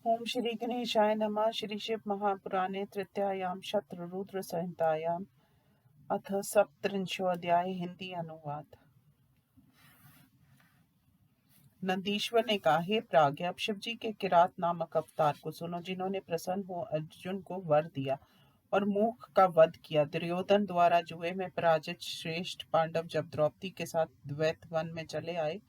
ओम श्री गणेशाय नमः। श्री शिव महापुराणे तृतीयायां शत्रुरुद्र संहितायाम् अथ सप्तत्रिंशोऽध्याय। हिंदी अनुवाद। नंदीश्वर ने कहा, हे प्राज्ञ, अब शिव जी के किरात नामक अवतार को सुनो, जिन्होंने प्रसन्न हो अर्जुन को वर दिया और मूक का वध किया। दुर्योधन द्वारा जुए में पराजित श्रेष्ठ पांडव जब द्रौपदी के साथ द्वैत वन में चले आए,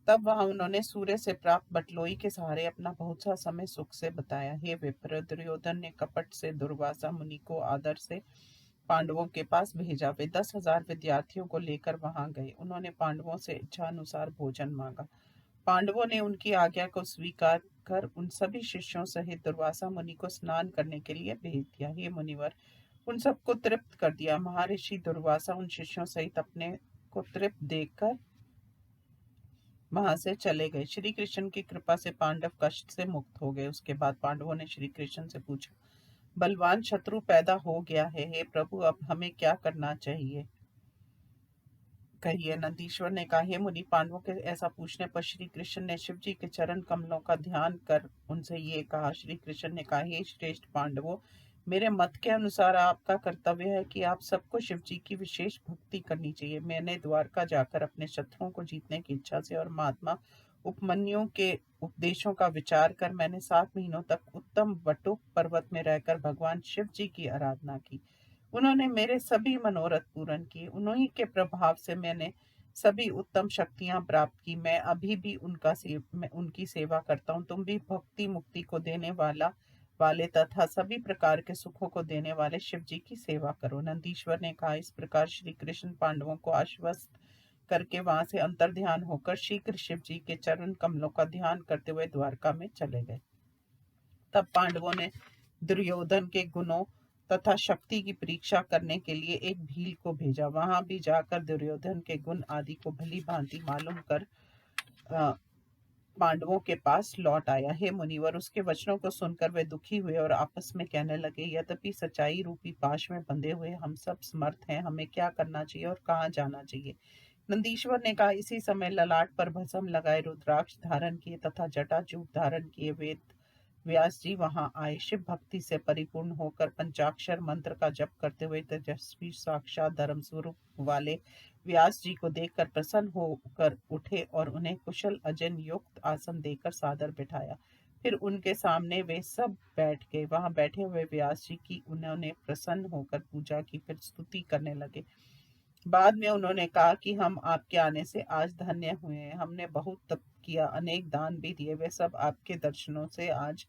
तब वहां उन्होंने सूर्य से प्राप्त बटलोई के सहारे अपना बहुत सा समय सुख से बताया। हे विप्र, दुर्योधन ने कपट से दुर्वासा मुनि को आदर से पांडवों के पास भेजा। वे 10,000 विद्यार्थियों को लेकर वहां गए। उन्होंने पांडवों से इच्छा अनुसार भोजन मांगा। पांडवों ने उनकी आज्ञा को स्वीकार कर उन सभी शिष्यों सहित दुर्वासा मुनि को स्नान करने के लिए भेज दिया। हे मुनिवर, उन सबको तृप्त कर दिया। महर्षि दुर्वासा उन शिष्यों सहित अपने को तृप्त देखकर वहां से चले गए। श्री कृष्ण की कृपा से पांडव कष्ट से मुक्त हो गए। उसके बाद पांडवों ने श्री कृष्ण से पूछा, बलवान शत्रु पैदा हो गया है, हे प्रभु, अब हमें क्या करना चाहिए, कहिए। नंदीश्वर ने कहा, हे मुनि, पांडवों के ऐसा पूछने पर श्री कृष्ण ने शिव जी के चरण कमलों का ध्यान कर उनसे ये कहा। श्री कृष्ण ने कहा, हे श्रेष्ठ पांडवों, मेरे मत के अनुसार आपका कर्तव्य है कि आप सबको शिव जी की विशेष भक्ति करनी चाहिए। मैंने द्वारका जाकर अपने शत्रुओं को जीतने की इच्छा से और महात्मा उपमन्यु के उपदेशों का विचार कर मैंने 7 महीनों तक उत्तम वटुक पर्वत में रहकर भगवान शिव जी की आराधना की। उन्होंने मेरे सभी मनोरथ पूर्ण किए। उन्हीं के प्रभाव से मैंने सभी उत्तम शक्तियां प्राप्त की। मैं अभी भी मैं उनकी सेवा करता हूँ। तुम भी भक्ति मुक्ति को देने वाले तथा सभी प्रकार के सुखों को देने वाले शिव जी की सेवा करो। नंदीश्वर ने कहा। इस प्रकार श्री कृष्ण पांडवों को आश्वस्त करके वहां से अंतर्ध्यान होकर शीघ्र शिव जी के चरण कमलों का ध्यान करते हुए द्वारका में चले गए। तब पांडवों ने दुर्योधन के गुणों तथा शक्ति की परीक्षा करने के लिए एक भील को भेजा। वहां भी जाकर दुर्योधन के गुण आदि को भली भांति मालूम कर पांडवों के पास लौट आया। हे मुनिवर, उसके वचनों को सुनकर वे दुखी हुए और आपस में कहने लगे, यद्यपि सच्चाई रूपी पाश में बंधे हुए हम सब समर्थ हैं, हमें क्या करना चाहिए और कहाँ जाना चाहिए। नंदीश्वर ने कहा, इसी समय ललाट पर भस्म लगाए, रुद्राक्ष धारण किए तथा जटाजूट धारण किए वेद व्यास जी वहां आए। शिव भक्ति से परिपूर्ण होकर पंचाक्षर मंत्र का जप करते हुए तेजस्वी साक्षात धर्म स्वरूप वाले व्यास जी को देखकर प्रसन्न होकर उठे और उन्हें कुशल अजन युक्त आसन देकर सादर बिठाया। फिर उनके सामने वे सब बैठ गए। वहां बैठे हुए व्यास जी की उन्होंने प्रसन्न होकर पूजा की, फिर स्तुति करने लगे। बाद में उन्होंने कहा कि हम आपके आने से आज धन्य हुए हैं। हमने बहुत तप किया, अनेक दान भी दिए, वे सब आपके दर्शनों से आज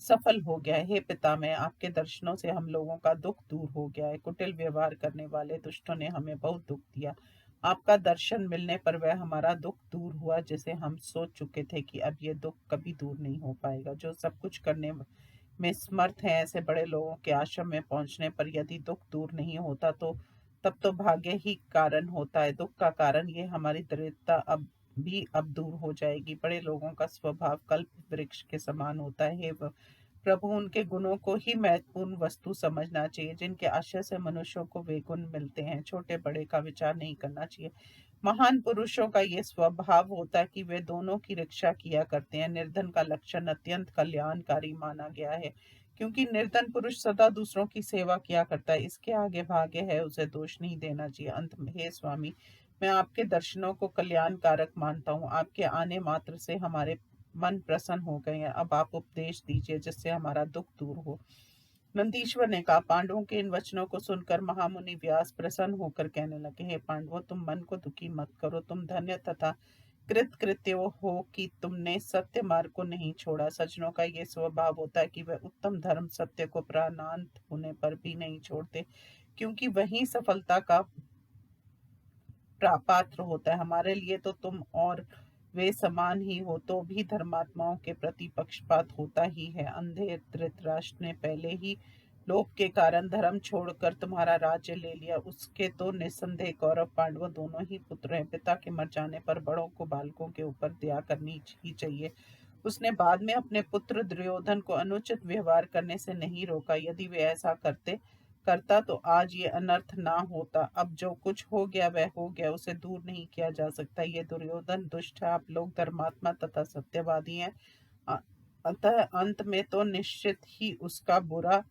सफल हो गया है। हे पितामह, आपके दर्शनों से हम लोगों का दुख दूर हो गया है। कुटिल व्यवहार करने वाले दुष्टों ने हमें बहुत दुख दिया। आपका दर्शन मिलने पर वह हमारा दुख दूर हुआ, जिसे हम सोच चुके थे कि अब ये दुख कभी दूर नहीं हो पाएगा। जो सब कुछ करने में समर्थ है, ऐसे बड़े लोगों के आश्रम में पहुंचने पर यदि दुख दूर नहीं होता तो तब तो भाग्य ही कारण होता है। दुख का कारण ये हमारी दरिद्रता अब दूर हो जाएगी। बड़े लोगों का स्वभाव कल्प वृक्ष के समान होता है। हे प्रभु, उनके गुणों को ही महत्वपूर्ण वस्तु समझना चाहिए, जिनके आश्रय से मनुष्यों को वे गुण मिलते हैं। छोटे बड़े का विचार नहीं करना चाहिए। महान पुरुषों का ये स्वभाव होता है कि वे दोनों की रक्षा किया करते हैं। निर्धन का लक्षण अत्यंत कल्याणकारी माना गया है, क्योंकि निर्धन पुरुष सदा दूसरों की सेवा किया करता है। इसके आगे भाग्य है, उसे दोष नहीं देना चाहिए। अंत में, हे स्वामी, मैं आपके दर्शनों को कल्याणकारक मानता हूँ। आपके आने मात्र से हमारे मन प्रसन्न हो गए हैं। अब आप उपदेश दीजिए जिससे हमारा दुख दूर हो। नंदीश्वर ने कहा। पांडवों के इन वचनों को सुनकर महामुनि व्यास प्रसन्न होकर कहने लगे, हे पांडवों, तुम मन को दुखी मत करो। तुम धन्य तथा कृतकृत्य हो कि तुमने सत्य मार्ग को नहीं छोड़ा। सज्जनों का ये स्वभाव होता है कि वह उत्तम धर्म सत्य को प्राणांत होने पर भी नहीं छोड़ते, क्योंकि वही सफलता का पात्र होता है। हमारे लिए तो तुम और वे समान ही हो, तो भी धर्मात्माओं के प्रति पक्षपात होता ही है। अंधे धृतराष्ट्र ने पहले ही लोभ के कारण धर्म छोड़कर तुम्हारा राज्य ले लिया। उसके तो निस्संदेह कौरव पांडव दोनों ही पुत्र हैं। पिता के मर जाने पर बड़ों को बालकों के ऊपर दया करनी ही चाहिए। उसने बाद में अपने पुत्र दुर्योधन को अनुचित व्यवहार करने से नहीं रोका। यदि वे ऐसा करता तो आज ये अनर्थ ना होता। अब जो कुछ हो गया वह हो गया, उसे दूर नहीं किया जा सकता। ये दुर्योधन दुष्ट है, आप लोग धर्मात्मा तथा सत्यवादी हैं। अतः अंत में तो निश्चित ही उसका बुरा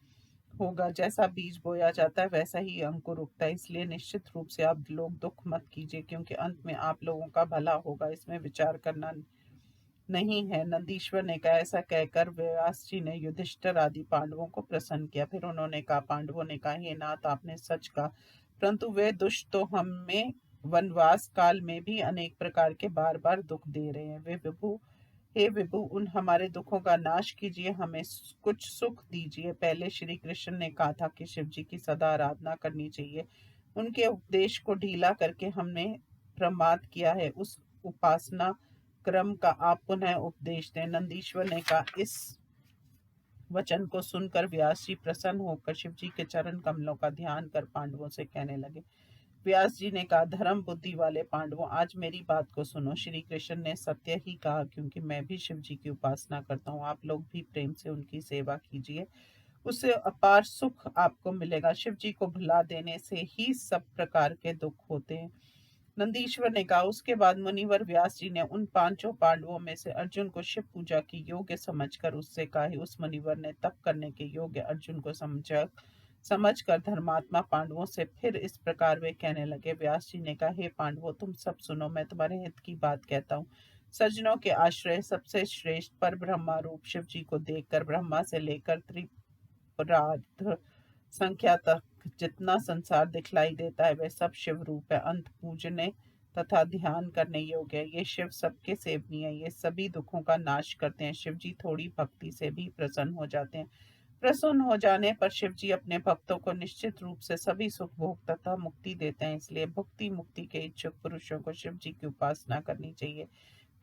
होगा। जैसा बीज बोया जाता है वैसा ही अंकुर उगता है। इसलिए निश्चित रूप से आप लोग दुख मत कीजिए, क्योंकि अंत में आप लोगों का भला होगा, इसमें विचार करना नहीं है। नंदीश्वर ने कहा। ऐसा कहकर व्यास जी ने युधिष्ठिर आदि पांडवों को प्रसन्न किया। फिर उन्होंने कहा, पांडवों ने कहा, हे नाथ, आपने सच कहा, परंतु वे दुष्ट तो हमें वनवास काल में भी अनेक प्रकार के बार बार दुख दे रहे हैं। वे विभु हे विभु, उन हमारे दुखों का नाश कीजिए, हमें कुछ सुख दीजिए। पहले श्री कृष्ण ने कहा था कि शिव जी की सदा आराधना करनी चाहिए। उनके उपदेश को ढीला करके हमने प्रमाद किया है। उस उपासना क्रम का आप पुनः उपदेश दें। नंदीश्वर ने कहा। इस वचन को सुनकर व्यास जी प्रसन्न होकर शिव जी के चरण कमलों का ध्यान कर पांडवों से कहने लगे। व्यास जी ने कहा, धर्म बुद्धि वाले पांडवों, आज मेरी बात को सुनो। श्री कृष्ण ने सत्य ही कहा, क्योंकि मैं भी शिव जी की उपासना करता हूँ। आप लोग भी प्रेम से उनकी सेवा कीजिए, उससे अपार सुख आपको मिलेगा। शिव जी को भुला देने से ही सब प्रकार के दुख होते हैं। नंदीश्वर ने कहा। उसके बाद मुनिवर व्यास जी ने उन पांचों पांडवों में से अर्जुन को शिव पूजा की योग्य समझकर उससे कहा। उस मुनिवर ने तप करने के योग्य अर्जुन को समझकर धर्मात्मा पांडवों से फिर इस प्रकार वे कहने लगे। व्यास जी ने कहा, हे पांडवों, तुम सब सुनो, मैं तुम्हारे हित की बात कहता हूँ। सज्जनों के आश्रय सबसे श्रेष्ठ पर ब्रह्मा रूप शिव जी को देखकर ब्रह्मा से लेकर त्रिपुरार्ध संख्या तक जितना संसार दिखलाई देता है वह सब शिव रूप है। अंत पूजने तथा ध्यान करने योग्य है। ये शिव सबके सेवनीय है। ये सभी दुखों का नाश करते हैं। शिव जी थोड़ी भक्ति से भी प्रसन्न हो जाते हैं। प्रसन्न हो जाने पर शिव जी अपने भक्तों को निश्चित रूप से सभी सुख भोग तथा मुक्ति देते हैं। इसलिए भक्ति मुक्ति के इच्छुक पुरुषों को शिव जी की उपासना करनी चाहिए।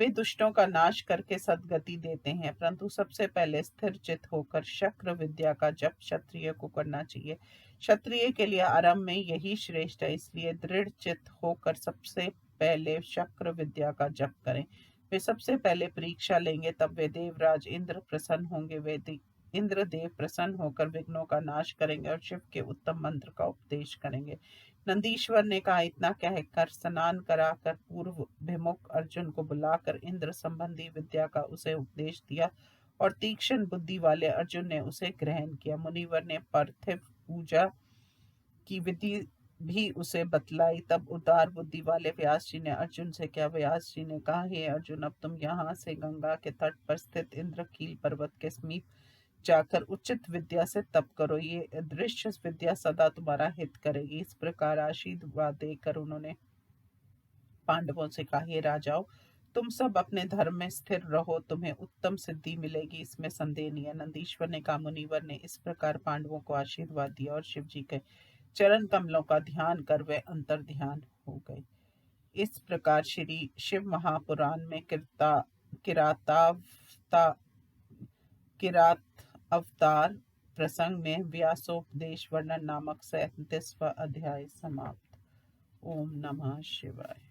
वे दुष्टों का नाश करके सद्गति देते हैं, परंतु सबसे पहले स्थिर चित होकर शक्र विद्या का जप क्षत्रिय को करना चाहिए। क्षत्रिय के लिए आरंभ में यही श्रेष्ठ है, इसलिए दृढ़ चित होकर सबसे पहले शक्र विद्या का जप करें। वे सबसे पहले परीक्षा लेंगे, तब वे देवराज इंद्र प्रसन्न होंगे। वे इंद्र देव प्रसन्न होकर विघ्नों का नाश करेंगे और शिव के उत्तम मंत्र का उपदेश करेंगे। नंदीश्वर ने कहा। इतना कहकर स्नान कराकर पूर्व भिमुख अर्जुन को बुलाकर इंद्र संबंधी विद्या का उसे उपदेश दिया और तीक्ष्ण बुद्धि वाले अर्जुन ने उसे ग्रहण किया। मुनिवर ने पार्थिव पूजा की विधि भी उसे बतलाई। तब उदार बुद्धि वाले व्यास जी ने अर्जुन से क्या। व्यास जी ने कहा, हे अर्जुन, अब तुम यहाँ से गंगा के तट पर स्थित इंद्रकील पर्वत के समीप जाकर उचित विद्या से तप करो। ये अदृश्य विद्या सदा तुम्हारा हित करेगी। इस प्रकार आशीर्वाद देकर उन्होंने पांडवों से कहा, हे राजाओं, तुम सब अपने धर्म में स्थिर रहो, तुम्हें उत्तम सिद्धि मिलेगी, इसमें संदेह नहीं है। नंदीश्वर ने कहा। मुनिवर ने इस प्रकार पांडवों को आशीर्वाद दिया और शिव जी के चरण कमलों का ध्यान कर वे अंतर ध्यान हो गए। इस प्रकार श्री शिव महापुराण में किरातावता किरात अवतार प्रसंग में व्यासोपदेश वर्णन नामक 37वां अध्याय समाप्त। ओम नमः शिवाय।